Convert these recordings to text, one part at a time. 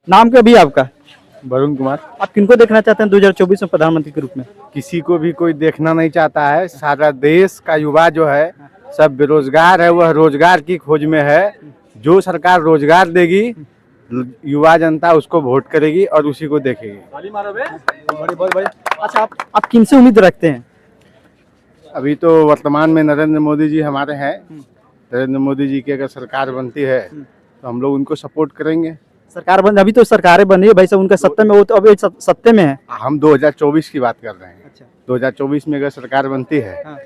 नाम क्या भी आपका? वरुण कुमार। आप किनको देखना चाहते हैं 2024 में प्रधानमंत्री के रूप में? किसी को भी कोई देखना नहीं चाहता है। सारा देश का युवा जो है सब बेरोजगार है, वह रोजगार की खोज में है। जो सरकार रोजगार देगी युवा जनता उसको वोट करेगी और उसी को देखेगी। अच्छा, आप किनसे उम्मीद रखते हैं? अभी तो वर्तमान में नरेंद्र मोदी जी हमारे हैं। नरेंद्र मोदी जी की अगर सरकार बनती है तो हम लोग उनको सपोर्ट करेंगे। सरकार बन अभी तो सरकारें बनी है भाई साहब, उनका सत्ता में, वो तो अभी सत्ते में है। हम 2024 की बात कर रहे हैं। अच्छा। 2024 में अगर सरकार बनती है हाँ।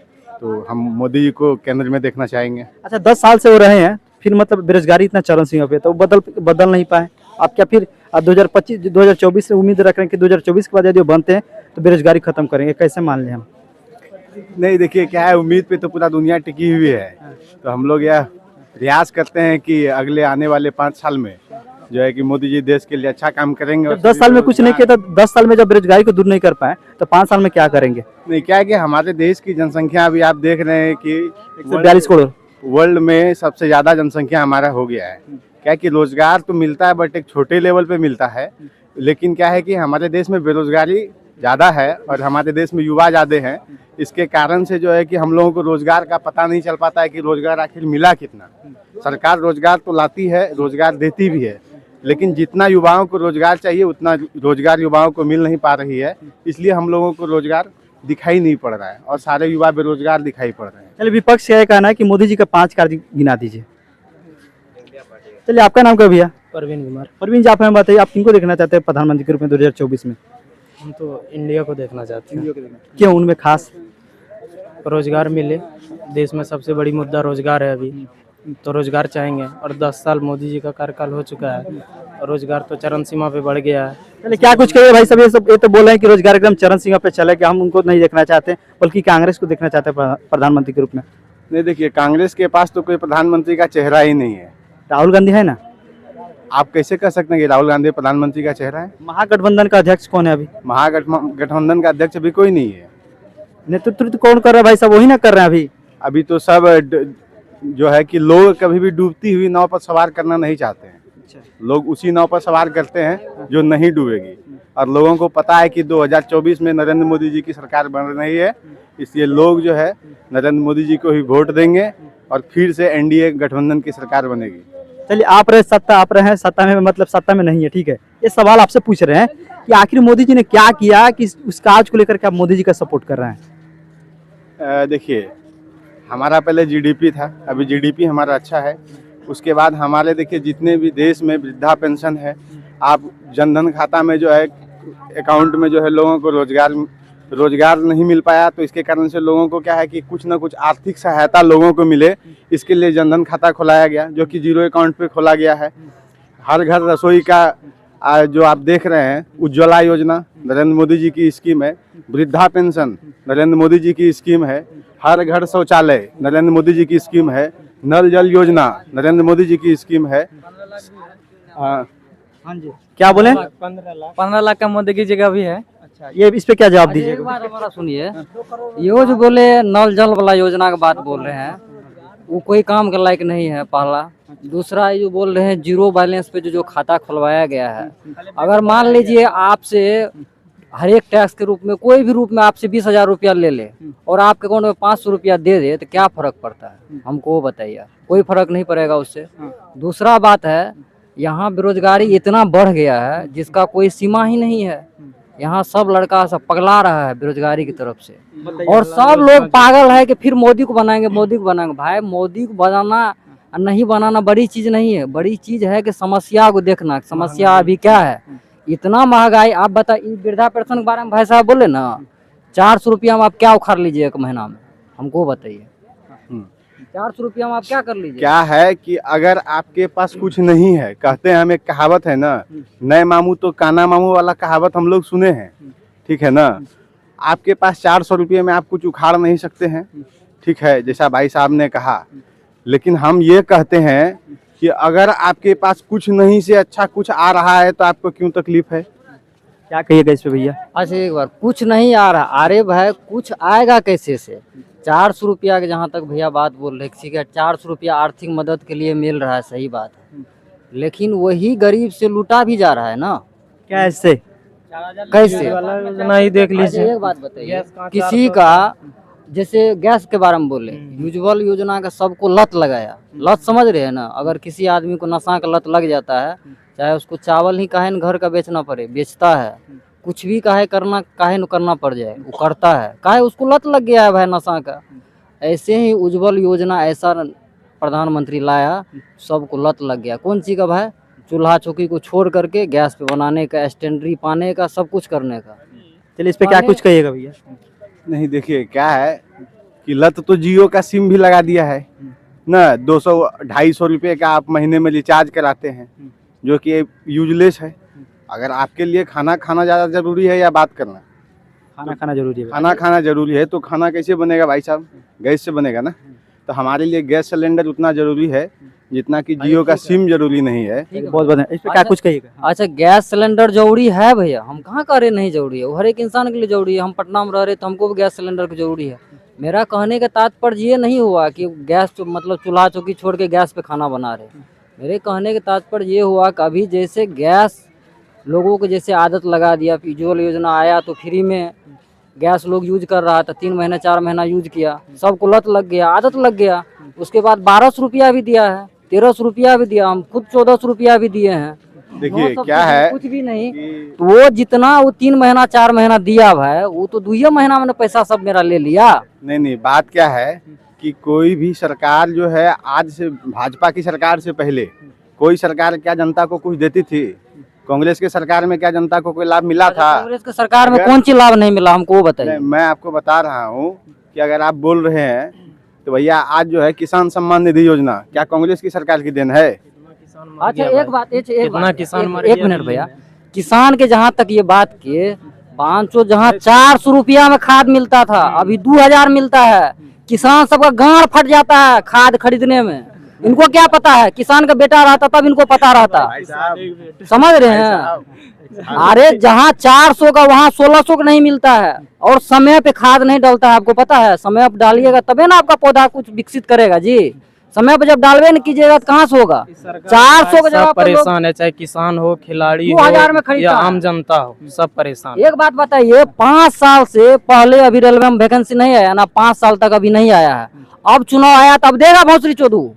तो हम मोदी जी को केंद्र में देखना चाहेंगे। अच्छा, 10 साल से वो रहे हैं, फिर मतलब बेरोजगारी इतना चरम सीमा पे, तो वो बदल नहीं पाए। आप क्या फिर 2025-2024 से उम्मीद रख रहे हैं कि 2024 के बाद यदि वो बनते हैं तो बेरोजगारी खत्म करेंगे? कैसे मान लें हम? नहीं, देखिए क्या है, उम्मीद पे तो पूरा दुनिया टिकी हुई है। तो हम लोग यह प्रयास करते हैं कि अगले आने वाले 5 साल में जो है कि मोदी जी देश के लिए अच्छा काम करेंगे। जब 10 साल में कुछ नहीं किया तो 10 साल में जब बेरोजगारी को दूर नहीं कर पाए तो 5 साल में क्या करेंगे? नहीं, क्या है कि हमारे देश की जनसंख्या अभी आप देख रहे हैं कि 142 करोड़ वर्ल्ड में सबसे ज्यादा जनसंख्या हमारा हो गया है। क्या है कि रोजगार तो मिलता है बट एक छोटे लेवल पे मिलता है। लेकिन क्या है कि हमारे देश में बेरोजगारी ज़्यादा है और हमारे देश में युवा ज़्यादा हैं। इसके कारण से जो है कि हम लोगों को रोजगार का पता नहीं चल पाता है कि रोजगार आखिर मिला कितना। सरकार रोजगार तो लाती है, रोजगार देती भी है, लेकिन जितना युवाओं को रोजगार चाहिए उतना रोजगार युवाओं को मिल नहीं पा रही है। इसलिए हम लोगों को रोजगार दिखाई नहीं पड़ रहा है और सारे युवा बेरोजगार दिखाई पड़ रहे हैं। चलिए, विपक्ष का यह कहना है कि मोदी जी का 5 कार्य गिना दीजिए। चलिए, आपका नाम क्या भैया? परवीन कुमार। परवीन जी, आप हमें बताइए, आप किनको देखना चाहते हैं प्रधानमंत्री के रूप में 2024 में? हम तो इंडिया को देखना चाहते हैं। क्यों, उनमें खास? रोजगार मिले, देश में सबसे बड़ी मुद्दा रोजगार है अभी, तो रोजगार चाहेंगे। और 10 साल मोदी जी का कार्यकाल हो चुका है, रोजगार तो चरम सीमा पे बढ़ गया है। चलिए, क्या कुछ कहिए भाई साहब, ये तो बोल रहे हैं कि रोजगार एकदम चरम सीमा पे चले, कि हम उनको नहीं देखना चाहते बल्कि कांग्रेस को देखना चाहते हैं प्रधानमंत्री के रूप में। नहीं, देखिए कांग्रेस के पास तो कोई प्रधानमंत्री का चेहरा ही नहीं है। राहुल गांधी है ना? आप कैसे कह सकते हैं कि राहुल गांधी प्रधानमंत्री का चेहरा है? महागठबंधन का अध्यक्ष कौन है अभी? महागठबंधन का अध्यक्ष अभी कोई नहीं है। नेतृत्व तो कौन कर रहा है भाई साहब? वही ना कर रहे हैं अभी। अभी तो सब जो है कि लोग कभी भी डूबती हुई नाव पर सवार करना नहीं चाहते हैं। लोग उसी नाव पर सवार करते हैं जो नहीं डूबेगी। और लोगों को पता है कि 2024 में नरेंद्र मोदी जी की सरकार बन रही है, इसलिए लोग जो है नरेंद्र मोदी जी को ही वोट देंगे और फिर से एनडीए गठबंधन की सरकार बनेगी। चलिए, आप रहे सत्ता में, मतलब सत्ता में नहीं है, ठीक है। ये सवाल आपसे पूछ रहे हैं कि आखिर मोदी जी ने क्या किया कि उस काज को लेकर के आप मोदी जी का सपोर्ट कर रहे हैं? देखिए, हमारा पहले जीडीपी था, अभी जीडीपी हमारा अच्छा है। उसके बाद हमारे देखिए जितने भी देश में वृद्धा पेंशन है, आप जनधन खाता में जो है अकाउंट में जो है लोगों को रोजगार नहीं मिल पाया, तो इसके कारण से लोगों को क्या है कि कुछ ना कुछ आर्थिक सहायता लोगों को मिले, इसके लिए जनधन खाता खोलाया गया, जो कि 0 अकाउंट पे खोला गया है। हर घर रसोई का जो आप देख रहे हैं, उज्ज्वला योजना नरेंद्र मोदी जी की स्कीम है। वृद्धा पेंशन नरेंद्र मोदी जी की स्कीम है। हर घर शौचालय नरेंद्र मोदी जी की स्कीम है। नल जल योजना नरेंद्र मोदी जी की स्कीम है। हाँ जी, क्या बोले? 15 लाख का मोदी की जगह भी है। अच्छा, ये इस पे क्या जवाब एक दीजिएगा? बार हमारा सुनिए, ये जो बोले नल जल वाला योजना की बात बोल रहे हैं, वो कोई काम के लायक नहीं है, पहला। दूसरा, ये जो बोल रहे हैं 0 बैलेंस पे जो खाता खुलवाया गया है, अगर मान लीजिए आपसे हर एक टैक्स के रूप में कोई भी रूप में आपसे 20,000 रुपया ले ले और आपके अकाउंट में 500 रुपया दे दे, तो क्या फर्क पड़ता है? हमको वो बताइए। कोई फर्क नहीं पड़ेगा उससे। दूसरा बात है, यहाँ बेरोजगारी इतना बढ़ गया है जिसका कोई सीमा ही नहीं है। यहाँ सब लड़का सब पगला रहा है बेरोजगारी की तरफ से, और सब लोग पागल है कि फिर मोदी को बनाएंगे, मोदी को बनाएंगे। भाई, मोदी को बनाना नहीं बनाना बड़ी चीज नहीं है, बड़ी चीज है कि समस्या को देखना। समस्या अभी क्या है, इतना महंगाई। आप बताइए, वृद्धा पेंशन के बारे में भाई साहब बोले ना, 400 रुपया में आप क्या उखाड़ लीजिए एक महीना में? हमको बताइए, 400 रुपया में आप क्या कर लीजिए? क्या है कि अगर आपके पास कुछ नहीं है, कहते हैं, हम एक कहावत है ना, नए मामू तो काना मामू वाला कहावत हम लोग सुने हैं, ठीक है ना। आपके पास 400 रुपये में आप कुछ उखाड़ नहीं सकते हैं, ठीक है, जैसा भाई साहब ने कहा। लेकिन हम ये कहते हैं कि अगर आपके पास कुछ नहीं से अच्छा कुछ आ रहा है तो आपको क्यों तकलीफ है? क्या कहिएगा इस पे भैया? अच्छा, एक बार, कुछ नहीं आ रहा, अरे भाई कुछ आएगा कैसे से? 400 रुपया के जहाँ तक भैया बात बोल रहे, ठीक है, 400 रुपया आर्थिक मदद के लिए मिल रहा है, सही बात है। लेकिन वही गरीब से लूटा भी जा रहा है ना। कैसे? कैसे? वाला योजना ही देख अच्छा, लीजिए। एक बात बताइए, गैस का किसी का जैसे गैस के बारे में बोले, उज्ज्वल योजना का सबको लत लगाया, लत समझ रहे हैं ना। अगर किसी आदमी को नशा का लत लग जाता है, चाहे उसको चावल ही काहे न घर का बेचना पड़े, बेचता है। कुछ भी काहे न करना पड़ जाए, वो करता है, काहे उसको लत लग गया है भाई नशा का। ऐसे ही उज्ज्वल योजना ऐसा प्रधानमंत्री लाया, सबको लत लग गया। कौन चीज़ का भाई? चूल्हा चौकी को छोड़ करके गैस पे बनाने का, स्टैंडरी पाने का, सब कुछ करने का। चलिए इस पे क्या कुछ कहिएगा भैया? नहीं देखिए क्या है कि लत तो जियो का सिम भी लगा दिया है ना। 200-250 रुपये का आप महीने में रिचार्ज कराते हैं, जो कि यूजलेस है। अगर आपके लिए खाना खाना ज़्यादा ज़रूरी है या बात करना? खाना खाना जरूरी है। खाना खाना जरूरी है, तो खाना कैसे बनेगा भाई साहब? गैस से बनेगा ना। तो हमारे लिए गैस सिलेंडर उतना जरूरी है जितना कि जियो का सिम जरूरी नहीं है। बहुत बहुत इस पे क्या कुछ कहिएगा? अच्छा, गैस सिलेंडर जरूरी है भैया, हम कहाँ कह रहे नहीं जरूरी है, वो हर एक इंसान के लिए जरूरी है। हम पटना में रह रहे तो हमको भी गैस सिलेंडर की जरूरी है। मेरा कहने का तात्पर्य ये नहीं हुआ कि गैस मतलब चूल्हा चौकी छोड़ के गैस पे खाना बना रहे। मेरे कहने का तात्पर्य ये हुआ कि अभी जैसे गैस लोगों को जैसे आदत लगा दिया, उज्ज्वल योजना आया तो फ्री में गैस लोग यूज कर रहा था, 3 महीना 4 महीना यूज किया, सबको लत लग गया, आदत लग गया। उसके बाद 1200 रुपया भी दिया है, 1300 रुपया भी दिया, हम खुद 1400 रुपया भी दिए हैं। देखिए सब क्या कुछ है कुछ भी नहीं, कि तो वो जितना वो 3 महीना 4 महीना दिया भाई, वो तो 2 महीना मैंने पैसा सब मेरा ले लिया। नहीं बात क्या है कि कोई भी सरकार जो है, आज से भाजपा की सरकार से पहले कोई सरकार क्या जनता को कुछ देती थी? कांग्रेस के सरकार में क्या जनता को कोई लाभ मिला था? कांग्रेस की सरकार में कौन सी लाभ नहीं मिला, हमको वो बताइए। नहीं, मैं आपको बता रहा हूँ कि अगर आप बोल रहे हैं तो भैया आज जो है किसान सम्मान निधि योजना क्या कांग्रेस की सरकार की देन है? अच्छा, एक बात कितना किसान मर एक गया मिनट भैया, किसान के जहाँ तक ये बात के 500 जहाँ 400 रुपया में खाद मिलता था, अभी 2000 मिलता है। किसान सबका गांड फट जाता है खाद खरीदने में। इनको क्या पता है? किसान का बेटा रहता तब इनको पता रहता। समझ रहे हैं? अरे जहाँ 400 का वहाँ 1600 का नहीं मिलता है, और समय पे खाद नहीं डालता है। आपको पता है? समय पे डालिएगा तबे ना आपका पौधा कुछ विकसित करेगा जी। समय पे जब डालवे नहीं कीजिएगा तो कहाँ से होगा? 400 का जगह परेशान है, चाहे किसान हो, खिलाड़ी 2000 में हो खरीदता या है। आम जनता हो, सब परेशान। एक बात बताइए, 5 साल से पहले अभी रेलवे में वैकेंसी नहीं आया ना, 5 साल तक अभी नहीं आया है। अब चुनाव आया तब देगा भोसरी चोदू।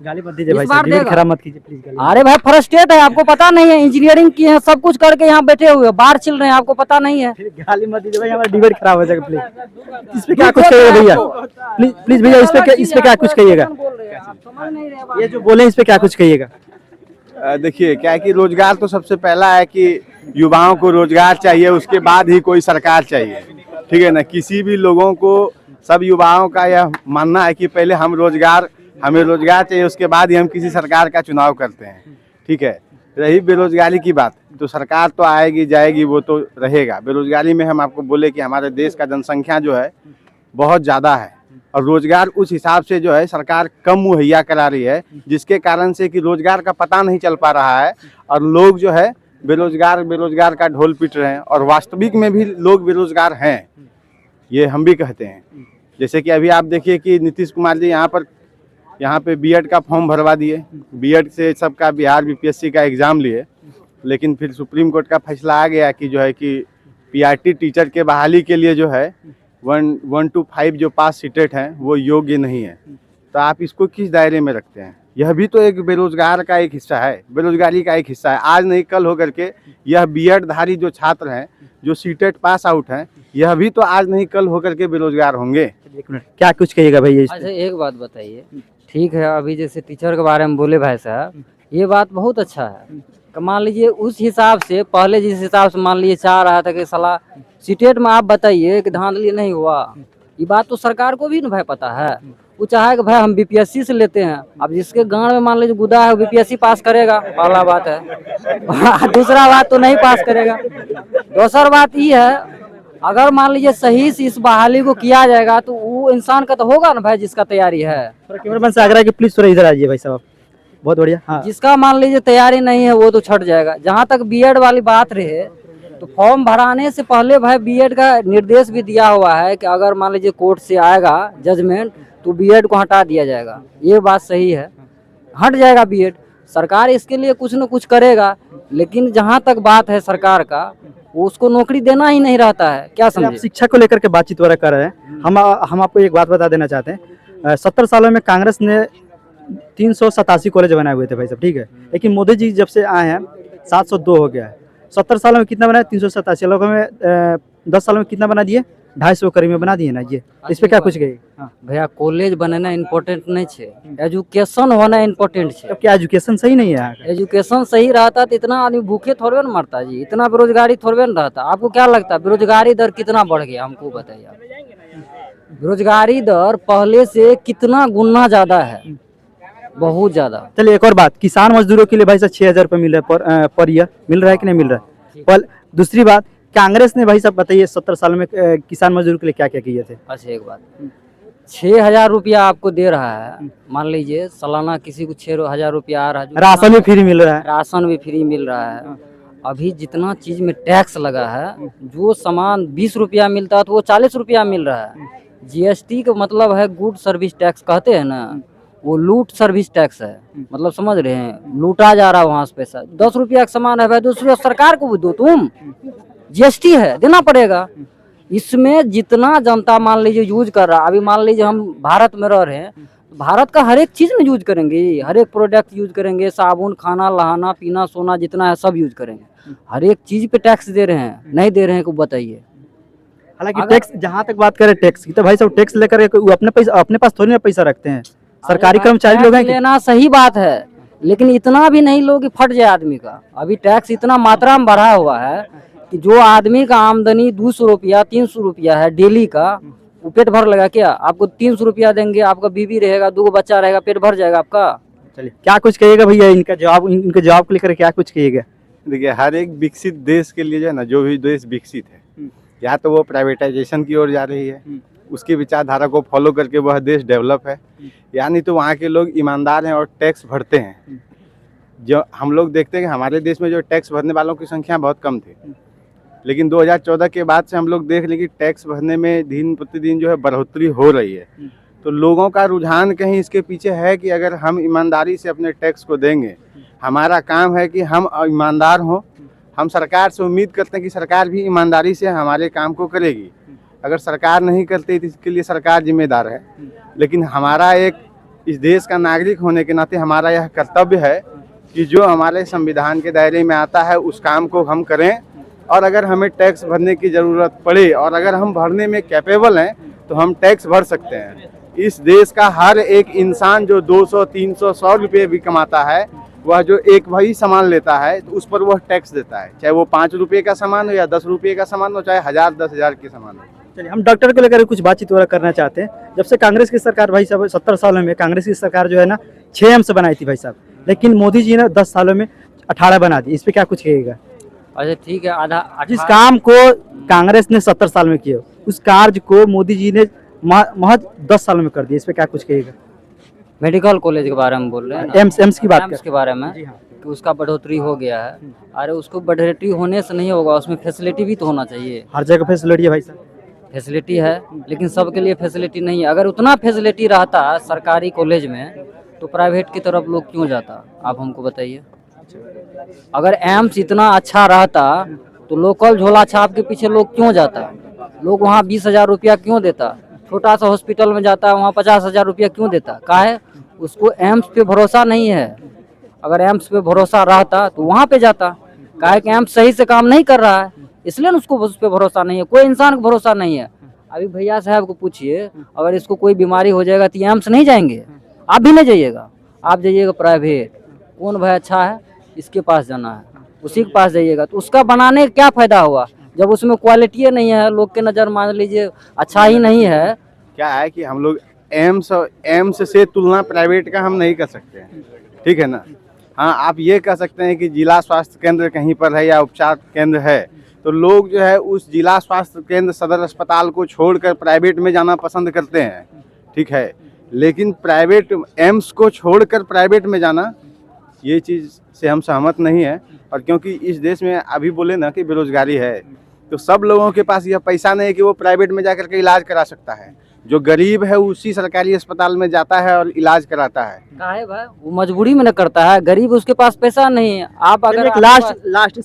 गाली मत दीजिए इस भाई बार साहब, डिबेट देगा। खराब मत कीजिए प्लीज। गाली अरे भाई फ्रस्ट्रेट है, आपको पता नहीं है? इंजीनियरिंग किए हैं, सब कुछ करके यहाँ बैठे हुए, बाहर चिल रहे हैं, आपको पता नहीं है? गाली मत दीजिए भाई, हमारा डिबेट खराब हो जाएगा प्लीज। इस पे क्या कुछ कहिएगा भैया? प्लीज प्लीज भैया, इस पे क्या कुछ कहिएगा? ये जो बोले इस पे क्या कुछ कहिएगा? देखिए क्या है कि रोजगार तो सबसे पहला है कि युवाओं को रोजगार चाहिए, उसके बाद ही कोई सरकार चाहिए। ठीक है ना। किसी भी लोगों को, सब युवाओं का यह मानना है कि पहले हमें रोजगार चाहिए, उसके बाद ही हम किसी सरकार का चुनाव करते हैं। ठीक है। रही बेरोजगारी की बात, तो सरकार तो आएगी जाएगी, वो तो रहेगा। बेरोजगारी में हम आपको बोले कि हमारे देश का जनसंख्या जो है बहुत ज़्यादा है, और रोजगार उस हिसाब से जो है सरकार कम मुहैया करा रही है, जिसके कारण से कि रोजगार का पता नहीं चल पा रहा है, और लोग जो है बेरोजगार का ढोल पीट रहे हैं। और वास्तविक में भी लोग बेरोजगार हैं, ये हम भी कहते हैं। जैसे कि अभी आप देखिए कि नीतीश कुमार जी यहाँ पे बीएड का फॉर्म भरवा दिए, बीएड से सबका बिहार बीपीएससी का एग्ज़ाम लिए, लेकिन फिर सुप्रीम कोर्ट का फैसला आ गया कि जो है कि पीआरटी टीचर के बहाली के लिए जो है 1 to 5 जो पास सीटेट हैं वो योग्य नहीं है। तो आप इसको किस दायरे में रखते हैं? यह भी तो एक बेरोजगार का एक हिस्सा है, बेरोजगारी का एक हिस्सा है। आज नहीं कल हो करके यह बीएड धारी जो छात्र हैं, जो सीटेट पास आउट हैं, यह भी तो आज नहीं कल होकर के बेरोजगार होंगे। एक मिनट, क्या कुछ कहिएगा भैया इस पे? अच्छा, एक बात बताइए, ठीक है, अभी जैसे टीचर के बारे में बोले भाई साहब, ये बात बहुत अच्छा है। मान लीजिए उस हिसाब से पहले जिस हिसाब से मान लीजिए चाह रहा था कि साला सीटेट में आप बताइए कि धांधली नहीं हुआ, ये बात तो सरकार को भी ना भाई पता है। वो चाहे कि भाई हम बीपीएससी से लेते हैं, अब जिसके गांव में मान लीजिए गुदा है बीपीएससी पास करेगा, पहला बात है। दूसरा बात तो नहीं पास करेगा। दूसरा बात ये है, अगर मान लीजिए सही से इस बहाली को किया जाएगा तो वो इंसान का तो होगा ना भाई जिसका तैयारी है। कैमरामैन से आग्रह है कि प्लीज थोड़ा इधर आइए भाई साहब। बहुत बढ़िया। हाँ, जिसका मान लीजिए तैयारी नहीं है वो तो छट जाएगा। जहाँ तक बीएड वाली बात रहे, तो फॉर्म भराने से पहले भाई बीएड का निर्देश भी दिया हुआ है कि अगर मान लीजिए कोर्ट से आएगा जजमेंट तो बीएड को हटा दिया जाएगा। ये बात सही है, हट जाएगा बीएड। सरकार इसके लिए कुछ न कुछ करेगा, लेकिन जहाँ तक बात है सरकार का, वो उसको नौकरी देना ही नहीं रहता है। क्या आप समझे? शिक्षा को लेकर के बातचीत वगैरह कर रहे हैं, हम आपको एक बात बता देना चाहते हैं। 70 सालों में कांग्रेस ने 387 कॉलेज बनाए हुए थे भाई साहब, ठीक है, लेकिन मोदी जी जब से आए हैं 702 हो गया है। 70 सालों में कितना बनाया? 387। लोगों में 10 सालों में कितना बना दिए? 250 करीब में बना दिए ना। ये इस पे क्या कुछ कहिए? हाँ, भैया कॉलेज बनना इम्पोर्टेंट नहीं है, एजुकेशन होना इम्पोर्टेंट है। तो क्या एजुकेशन सही नहीं है यहाँ का? एजुकेशन सही रहता तो इतना आदमी भूखे थोड़े ना मरता जी, इतना बेरोजगारी थोड़े ना रहता। आपको क्या लगता है बेरोजगारी दर कितना बढ़ गया? हमको बताइए आप। बेरोजगारी दर पहले से कितना गुना ज्यादा है, बहुत ज्यादा। चलिए एक और बात, किसान मजदूरों के लिए भाई साहब 6,000 रुपये मिल रहा है पर ईयर, मिल रहा है कि नहीं मिल रहा है? पर दूसरी बात, कांग्रेस ने भाई साहब बताइए 70 साल में किसान मजदूर के लिए क्या क्या किए थे? अच्छा एक बात, 6,000 रुपया आपको दे रहा है, मान लीजिए सालाना किसी को 6,000 रुपया आ रहा है, राशन भी फ्री मिल रहा है। राशन भी फ्री मिल रहा है। अभी जितना चीज में टैक्स लगा है, जो सामान 20 रुपया मिलता है तो वो 40 रुपया मिल रहा है। जीएसटी का मतलब है गुड सर्विस टैक्स कहते हैं ना, वो लूट सर्विस टैक्स है। मतलब समझ रहे हैं, लूटा जा रहा है वहाँ से पैसा। 10 रुपया का सामान है भाई, 2 रुपया सरकार को भी दो, तुम जीएसटी है देना पड़ेगा। इसमें जितना जनता मान लीजिए यूज कर रहा है, अभी मान लीजिए हम भारत में रह रहे हैं, भारत का हर एक चीज में यूज करेंगे, हर एक प्रोडक्ट यूज करेंगे, साबुन, खाना, नहाना, पीना, सोना जितना है सब यूज करेंगे। हर एक चीज पे टैक्स दे रहे हैं, नहीं दे रहे हैं को बताइए। हालांकि टैक्स, जहाँ तक बात करें टैक्स की, तो भाई साहब टैक्स लेकर वो अपने पास थोड़ी ना पैसा रखते हैं। सरकारी कर्मचारी लोग हैं कि? लेना सही बात है, लेकिन इतना भी नहीं लो कि फट जाए आदमी का। अभी टैक्स इतना मात्रा में बढ़ा हुआ है कि जो आदमी का आमदनी 200 रुपया 300 रुपया है डेली का, वो पेट भर लगा क्या? आपको 300 रुपया देंगे, आपका बीवी रहेगा, 2 बच्चा रहेगा, पेट भर जाएगा आपका। चलिए क्या कुछ कहिएगा भैया, इनके जवाब को लेकर क्या कुछ कहिएगा? देखिए, हर एक विकसित देश के लिए जो है ना, जो भी देश विकसित है, या तो वो प्राइवेटाइजेशन की ओर जा रही है, उसकी विचारधारा को फॉलो करके वह देश डेवलप है, यानी तो वहाँ के लोग ईमानदार हैं और टैक्स भरते हैं। जो हम लोग देखते हैं कि हमारे देश में जो टैक्स भरने वालों की संख्या बहुत कम थी, लेकिन 2014 के बाद से हम लोग देख लें कि टैक्स भरने में दिन प्रतिदिन जो है बढ़ोतरी हो रही है। तो लोगों का रुझान कहीं इसके पीछे है कि अगर हम ईमानदारी से अपने टैक्स को देंगे, हमारा काम है कि हम ईमानदार हों। हम सरकार से उम्मीद करते हैं कि सरकार भी ईमानदारी से हमारे काम को करेगी। अगर सरकार नहीं करती तो इसके लिए सरकार जिम्मेदार है, लेकिन हमारा एक इस देश का नागरिक होने के नाते हमारा यह कर्तव्य है कि जो हमारे संविधान के दायरे में आता है उस काम को हम करें। और अगर हमें टैक्स भरने की ज़रूरत पड़े और अगर हम भरने में कैपेबल हैं तो हम टैक्स भर सकते हैं। इस देश का हर एक इंसान जो 200, 300, 100 रुपये भी कमाता है, वह जो एक वही सामान लेता है तो उस पर वह टैक्स देता है, चाहे वो 5 रुपये का सामान हो या 10 रुपये का सामान हो, चाहे 1000, 10,000 के सामान हो। चलिए हम डॉक्टर को लेकर कुछ बातचीत वगैरह करना चाहते हैं। जब से कांग्रेस की सरकार भाई साहब 70 सालों में कांग्रेस की सरकार जो है ना 6 एम्स बनाई थी भाई साहब, लेकिन मोदी जी ने 10 सालों में 18 बना दी। इस पे क्या कुछ कहिएगा? अच्छा ठीक है, आधा जिस काम को कांग्रेस ने 70 साल में किया, उस कार्य को मोदी जी ने महज 10 सालों में कर दिया। इस पे क्या कुछ कहिएगा? मेडिकल कॉलेज के बारे में बोल रहे हैं, एम्स की बात एम्स के बारे में जी हाँ। कि उसका बढ़ोतरी हो गया है। अरे उसको बढ़ोतरी होने से नहीं होगा, उसमें फैसिलिटी भी तो होना चाहिए। हर जगह फैसिलिटी है भाई साहब, फैसिलिटी है, लेकिन सबके लिए फैसिलिटी नहीं है। अगर उतना फैसिलिटी रहता सरकारी कॉलेज में तो प्राइवेट की तरफ लोग क्यों जाता? आप हमको बताइए। अगर एम्स इतना अच्छा रहता तो लोकल झोला छाप के पीछे लोग क्यों जाता? लोग वहाँ 20,000 रुपया क्यों देता? छोटा सा हॉस्पिटल में जाता वहाँ 50,000 रुपया क्यों देता? काहे? उसको एम्स पे भरोसा नहीं है। अगर एम्स पे भरोसा रहता तो वहाँ पे जाता। काहे कि एम्स सही से काम नहीं कर रहा है, इसलिए उसको उस पर भरोसा नहीं है। कोई इंसान को भरोसा नहीं है। अभी भैया साहब को पूछिए, अगर इसको कोई बीमारी हो जाएगा तो एम्स नहीं जाएंगे? आप भी नहीं जाइएगा, आप जाइएगा प्राइवेट। कौन भाई अच्छा है, इसके पास जाना है, उसी के पास जाइएगा। तो उसका बनाने का क्या फायदा हुआ जब उसमें क्वालिटी नहीं है? लोग के नज़र मान लीजिए अच्छा ही नहीं है। क्या है कि हम लोग एम्स से तुलना प्राइवेट का हम नहीं कर सकते हैं, ठीक है ना। हाँ, आप ये कह सकते हैं कि जिला स्वास्थ्य केंद्र कहीं पर है या उपचार केंद्र है, तो लोग जो है उस जिला स्वास्थ्य केंद्र सदर अस्पताल को छोड़कर प्राइवेट में जाना पसंद करते हैं, ठीक है। लेकिन प्राइवेट एम्स को छोड़कर प्राइवेट में जाना, ये चीज़ से हम सहमत नहीं है। और क्योंकि इस देश में अभी बोले ना कि बेरोजगारी है, तो सब लोगों के पास यह पैसा नहीं है कि वो प्राइवेट में जाकर के इलाज करा सकता है। जो गरीब है उसी सरकारी अस्पताल में जाता है और इलाज कराता है। काहे भाई, वो मजबूरी में न करता है, गरीब उसके पास पैसा नहीं है। आप अगर एक लास्ट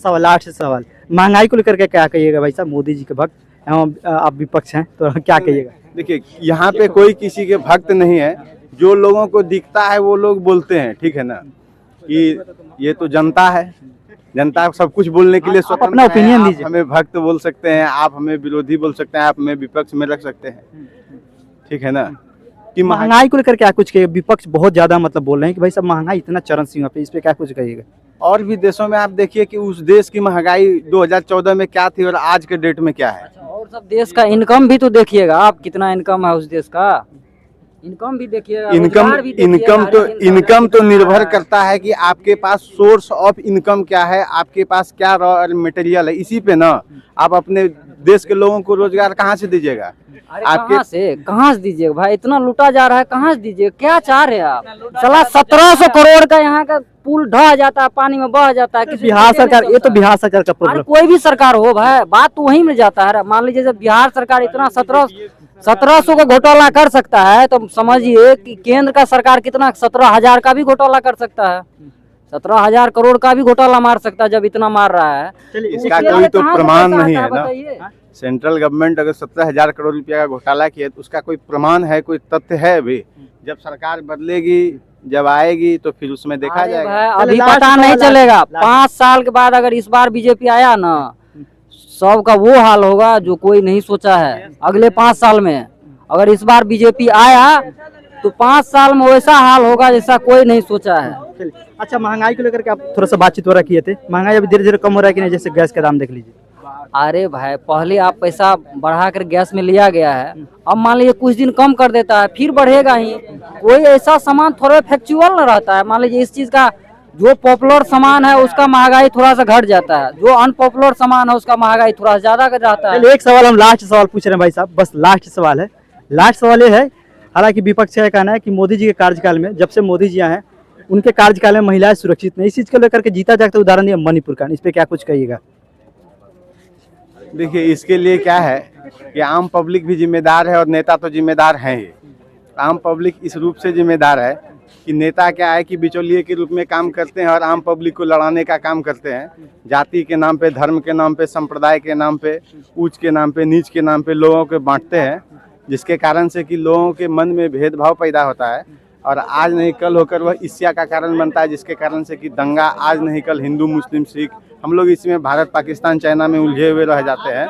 सवाल महंगाई को लेकर के क्या कहिएगा भाई साहब? मोदी जी के भक्त एवं आप विपक्ष हैं तो क्या कहिएगा? देखिए यहाँ पे कोई किसी के भक्त नहीं है, जो लोगों को दिखता है वो लोग बोलते हैं, ठीक है ना, कि ये तो जनता है, जनता सब कुछ बोलने के लिए स्वतंत्र अपना है। opinion आप दीजिए। हमें भक्त बोल सकते हैं, आप हमें विरोधी बोल सकते हैं, आप हमें विपक्ष में रख सकते हैं, ठीक है ना। कि महंगाई को लेकर क्या कुछ कहिए? विपक्ष बहुत ज्यादा मतलब बोल रहे हैं कि भाई साहब महंगाई इतना चरम सीमा पे, इस पे क्या कुछ कहिएगा? और भी देशों में आप देखिए कि उस देश की महंगाई 2014 में क्या थी और आज के डेट में क्या है। और सब देश का इनकम भी तो देखिएगा आप, कितना इनकम है उस देश का, इनकम भी देखिएगा, रोजगार भी देखिएगा, हर एक इंसान इनकम तो कितना निर्भर है। करता है कि आपके पास सोर्स ऑफ इनकम क्या है, आपके पास क्या रॉ मटेरियल है, इसी पे ना आप अपने देश के लोगों को रोजगार कहाँ से दीजिएगा? अरे आपके कहाँ से दीजिएगा भाई? इतना लूटा जा रहा है, कहाँ से दीजिएगा? क्या चाह रहे हैं आप? साला 1700 करोड़ का यहाँ का पुल ढह जाता है, पानी में बह जाता है। किसी को बिहार पता नहीं सरकार, ये तो चलता है। बिहार सरकार का अरे प्रॉब्लम। कोई भी सरकार हो भाई, बात तो वहीं में जाता है। मान लीजिए जब बिहार सरकार इतना 1700 का घोटाला कर सकता है, तो समझिए कि केंद्र का सरकार कितना 17,000 का भी घोटाला कर सकता है, 17,000 करोड़ का भी घोटाला मार सकता है जब इतना मार रहा है। इसका इसके कोई लिए तो कहाँ से प्रमाण पैसा नहीं आता है ना। बताइए? सेंट्रल गवर्नमेंट अगर 17,000 करोड़ रुपया का घोटाला किया तो उसका कोई प्रमाण है, कोई तथ्य है? अभी जब सरकार बदलेगी, जब आएगी तो फिर उसमें देखा अरे जाएगा। भाई, अभी लास्ट पता नहीं सवाल, चलेगा। लास्ट। 5 साल के बाद अगर इस बार बीजेपी आया ना, सबका वो हाल होगा जो कोई नहीं सोचा है। अगले 5 साल में अगर इस बार बीजेपी आया तो 5 साल में वैसा हाल होगा जैसा कोई नहीं सोचा है। चलिए, अच्छा महंगाई को लेकर के आप थोड़ा सा बातचीत हो रहा किए थे, महंगाई अभी धीरे धीरे कम हो रहा है कि नहीं? जैसे गैस का दाम देख लीजिए। अरे भाई, पहले आप पैसा बढ़ा कर गैस में लिया गया है, अब मान लीजिए कुछ दिन कम कर देता है, फिर बढ़ेगा ही। कोई ऐसा सामान थोड़ा फैक्चुअल न रहता है। मान लीजिए इस चीज का जो पॉपुलर सामान है उसका महंगाई थोड़ा सा घट जाता है, जो अनपॉपुलर सामान है उसका महंगाई थोड़ा सा ज्यादा रहता है। चलिए, एक सवाल हम लास्ट सवाल पूछ रहे हैं भाई साहब, बस लास्ट सवाल है। लास्ट सवाल ये है, हालांकि विपक्ष का कहना है कि मोदी जी के कार्यकाल में, जब से मोदी जी आए हैं, उनके कार्यकाल में महिलाएं सुरक्षित नहीं। इस चीज को लेकर के जीता जागता उदाहरण दिया मणिपुर का, इस पे क्या कुछ कहिएगा? देखिए इसके लिए क्या है कि आम पब्लिक भी जिम्मेदार है और नेता तो जिम्मेदार हैं ही। आम पब्लिक इस रूप से जिम्मेदार है कि नेता क्या है कि बिचौलिए के रूप में काम करते हैं और आम पब्लिक को लड़ाने का काम करते हैं। जाति के नाम पे, धर्म के नाम पे, संप्रदाय के नाम पे, ऊंच के नाम पे, नीच के नाम पे लोगों को बांटते हैं, जिसके कारण से कि लोगों के मन में भेदभाव पैदा होता है और आज नहीं कल होकर वह ईर्ष्या का कारण बनता है, जिसके कारण से कि दंगा आज नहीं कल हिंदू मुस्लिम सिख, हम लोग इसमें भारत पाकिस्तान चाइना में उलझे हुए रह जाते हैं।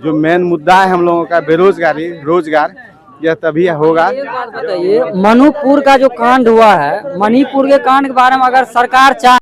जो मेन मुद्दा है हम लोगों का बेरोजगारी, रोजगार, यह तभी होगा। एक बात बताइए, मणिपुर का जो कांड हुआ है, मणिपुर के कांड के बारे में अगर सरकार चाहे